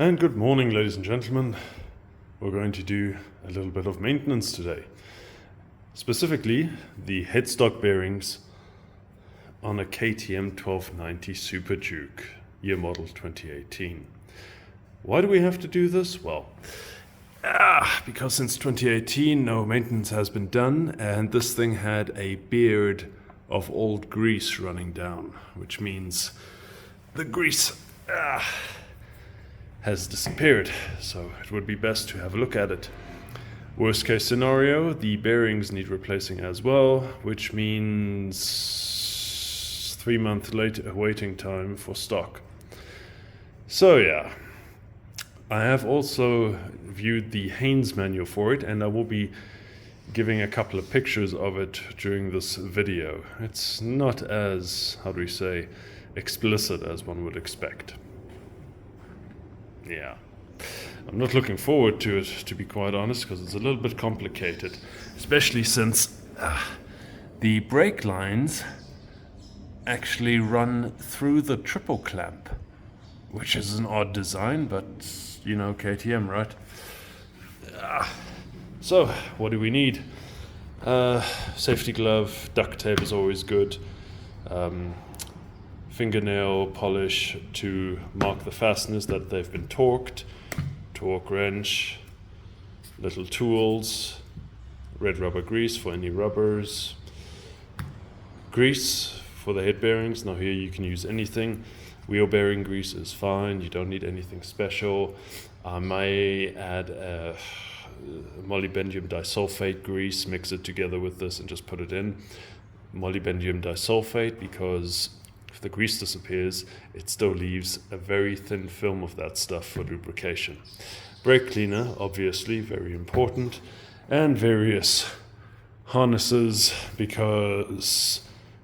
And good morning, ladies and gentlemen. We're going to do a little bit of maintenance today. Specifically, the headstock bearings on a KTM 1290 Superduke, year model 2018. Why do we have to do this? Well, because since 2018 no maintenance has been done, and this thing had a beard of old grease running down, which means the grease has disappeared, so it would be best to have a look at it. Worst case scenario, the bearings need replacing as well, which means 3-month waiting time for stock. So yeah, I have also viewed the Haynes manual for it, and I will be giving a couple of pictures of it during this video. It's not as, explicit as one would expect. Yeah, I'm not looking forward to it, to be quite honest, because it's a little bit complicated, especially since the brake lines actually run through the triple clamp, which is an odd design, but you know, KTM, right? So, what do we need? Safety glove, duct tape is always good. Fingernail polish to mark the fasteners that they've been torqued, torque wrench, little tools, red rubber grease for any rubbers, grease for the head bearings. Now here you can use anything. Wheel bearing grease is fine, you don't need anything special. I may add a molybdenum disulfate grease, mix it together with this and just put it in. Molybdenum disulfate, because if the grease disappears, it still leaves a very thin film of that stuff for lubrication. Brake cleaner, obviously, very important, and various harnesses, because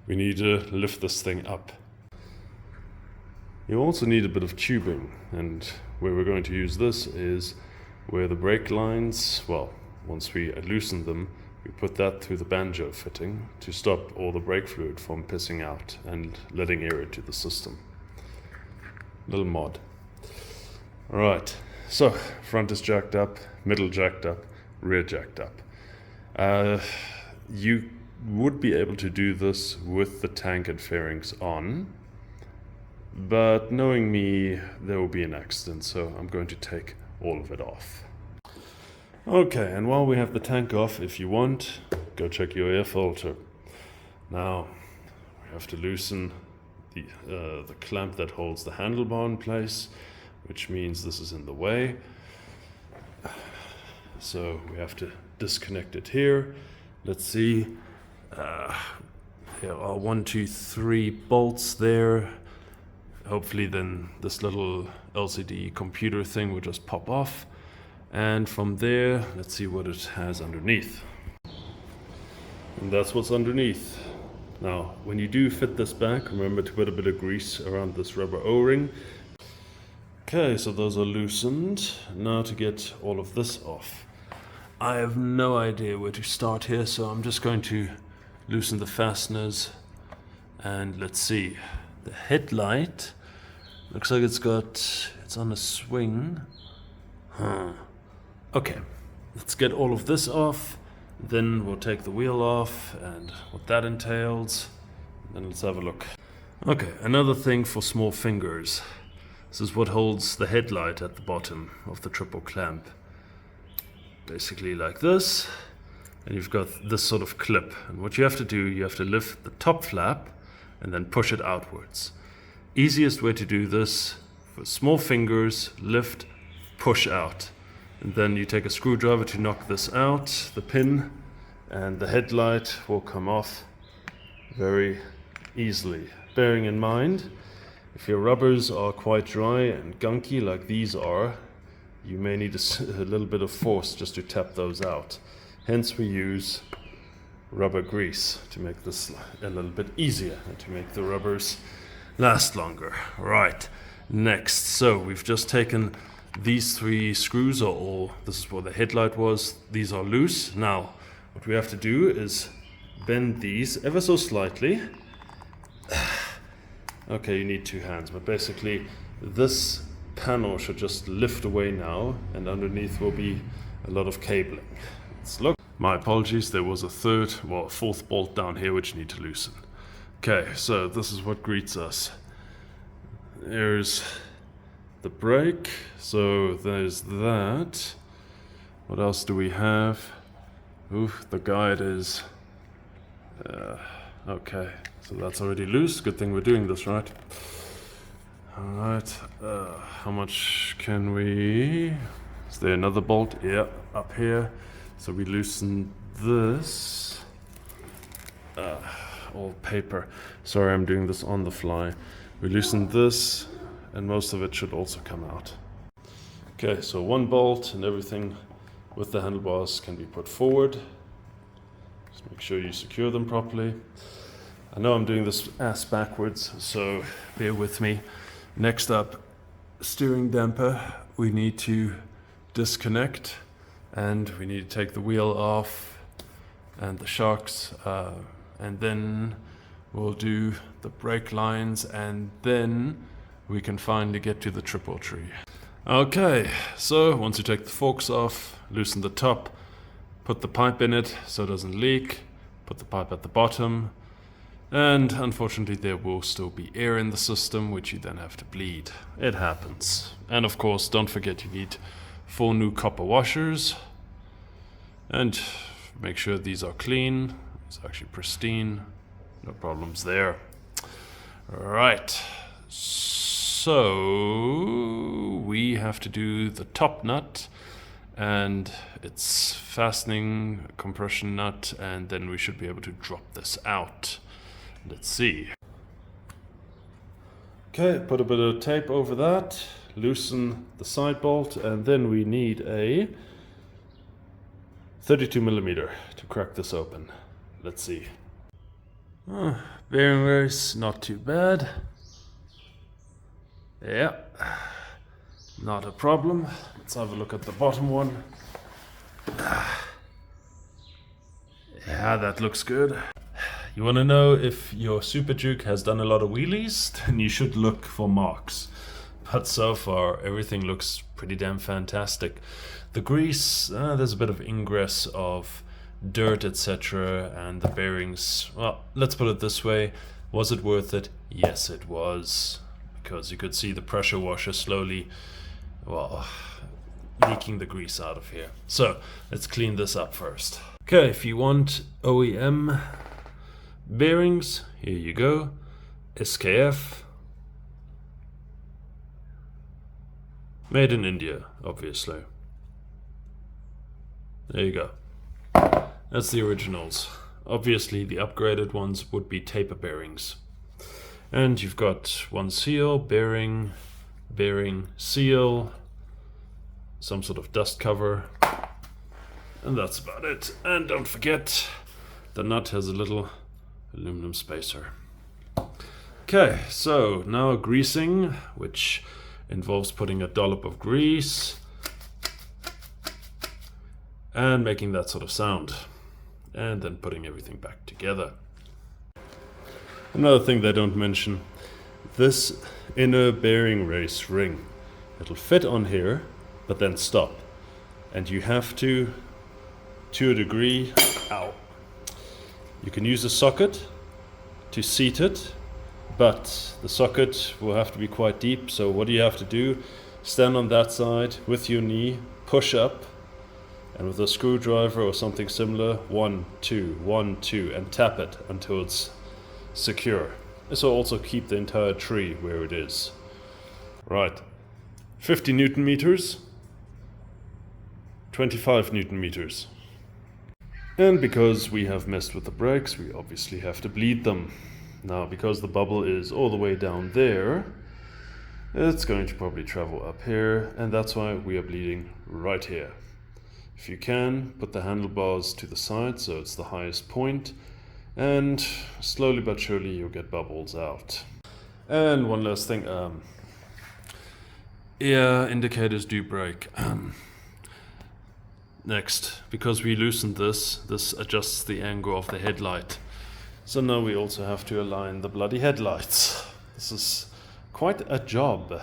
we need to lift this thing up. You also need a bit of tubing, and where we're going to use this is where the brake lines, well, once we loosen them, we put that through the banjo fitting to stop all the brake fluid from pissing out and letting air into the system. Little mod. Alright, so front is jacked up, middle jacked up, rear jacked up. You would be able to do this with the tank and fairings on, but knowing me, there will be an accident, so I'm going to take all of it off. Okay, and while we have the tank off, if you want, go check your air filter. Now, we have to loosen the clamp that holds the handlebar in place, which means this is in the way. So we have to disconnect it here. Let's see. There are 1, 2, 3 bolts there. Hopefully then this little LCD computer thing will just pop off. And from there, let's see what it has underneath. And that's what's underneath. Now, when you do fit this back, remember to put a bit of grease around this rubber O-ring. Okay, so those are loosened. Now to get all of this off. I have no idea where to start here, so I'm just going to loosen the fasteners. And let's see. The headlight looks like it's on a swing. Okay, let's get all of this off, then we'll take the wheel off and what that entails, then let's have a look. Okay, another thing for small fingers. This is what holds the headlight at the bottom of the triple clamp. Basically like this, and you've got this sort of clip. And what you have to do, you have to lift the top flap and then push it outwards. Easiest way to do this, for small fingers, lift, push out. And then you take a screwdriver to knock this out, the pin, and the headlight will come off very easily. Bearing in mind, if your rubbers are quite dry and gunky like these are, you may need a little bit of force just to tap those out. Hence we use rubber grease to make this a little bit easier and to make the rubbers last longer. Right, next, so we've just taken these 3 screws are all, this is where the headlight was, these are loose. Now, what we have to do is bend these ever so slightly. Okay, you need 2 hands, but basically this panel should just lift away now, and underneath will be a lot of cabling. Let's look. My apologies, there was a fourth bolt down here which need to loosen. Okay, so this is what greets us. There's the brake, so there's that. What else do we have? Oof, the guide is... okay, so that's already loose. Good thing we're doing this right. Alright, how much can we... Is there another bolt? Yeah, up here. So we loosen this. All paper. Sorry, I'm doing this on the fly. We loosen this, and most of it should also come out. Okay, so one bolt and everything with the handlebars can be put forward. Just make sure you secure them properly. I know I'm doing this ass backwards, so bear with me. Next up, steering damper. We need to disconnect, and we need to take the wheel off and the shocks, and then we'll do the brake lines, and then we can finally get to the triple tree. Okay, so once you take the forks off, loosen the top, put the pipe in it so it doesn't leak, put the pipe at the bottom, and unfortunately there will still be air in the system which you then have to bleed. It happens. And of course, don't forget you need 4 new copper washers, and make sure these are clean. It's actually pristine, no problems there. Right, so we have to do the top nut and its fastening compression nut, and then we should be able to drop this out. Let's see. Okay, put a bit of tape over that, loosen the side bolt, and then we need a 32mm to crack this open. Let's see. Bearing race, not too bad. Yeah, not a problem. Let's have a look at the bottom one. Yeah, that looks good. You want to know if your Superduke has done a lot of wheelies? Then you should look for marks. But so far, everything looks pretty damn fantastic. The grease, there's a bit of ingress of dirt, etc. And the bearings, well, let's put it this way. Was it worth it? Yes, it was. Because you could see the pressure washer slowly, well, leaking the grease out of here. So, let's clean this up first. Okay, if you want OEM bearings, here you go. SKF. Made in India, obviously. There you go. That's the originals. Obviously, the upgraded ones would be taper bearings. And you've got one seal, bearing, seal, some sort of dust cover, and that's about it. And don't forget, the nut has a little aluminum spacer. Okay, so now greasing, which involves putting a dollop of grease and making that sort of sound, and then putting everything back together. Another thing they don't mention, this inner bearing race ring, it'll fit on here but then stop, and you have to a degree, you can use a socket to seat it, but the socket will have to be quite deep. So what do you have to do? Stand on that side with your knee, push up, and with a screwdriver or something similar, 1, 2, 1, 2, and tap it until it's secure. This will also keep the entire tree where it is. Right, 50 Newton meters, 25 Newton meters. And because we have messed with the brakes, we obviously have to bleed them. Now, because the bubble is all the way down there, it's going to probably travel up here, and that's why we are bleeding right here. If you can, put the handlebars to the side so it's the highest point, and slowly but surely you'll get bubbles out. And one last thing, ear indicators do break. Next, because we loosened this adjusts the angle of the headlight. So now we also have to align the bloody headlights. This is quite a job.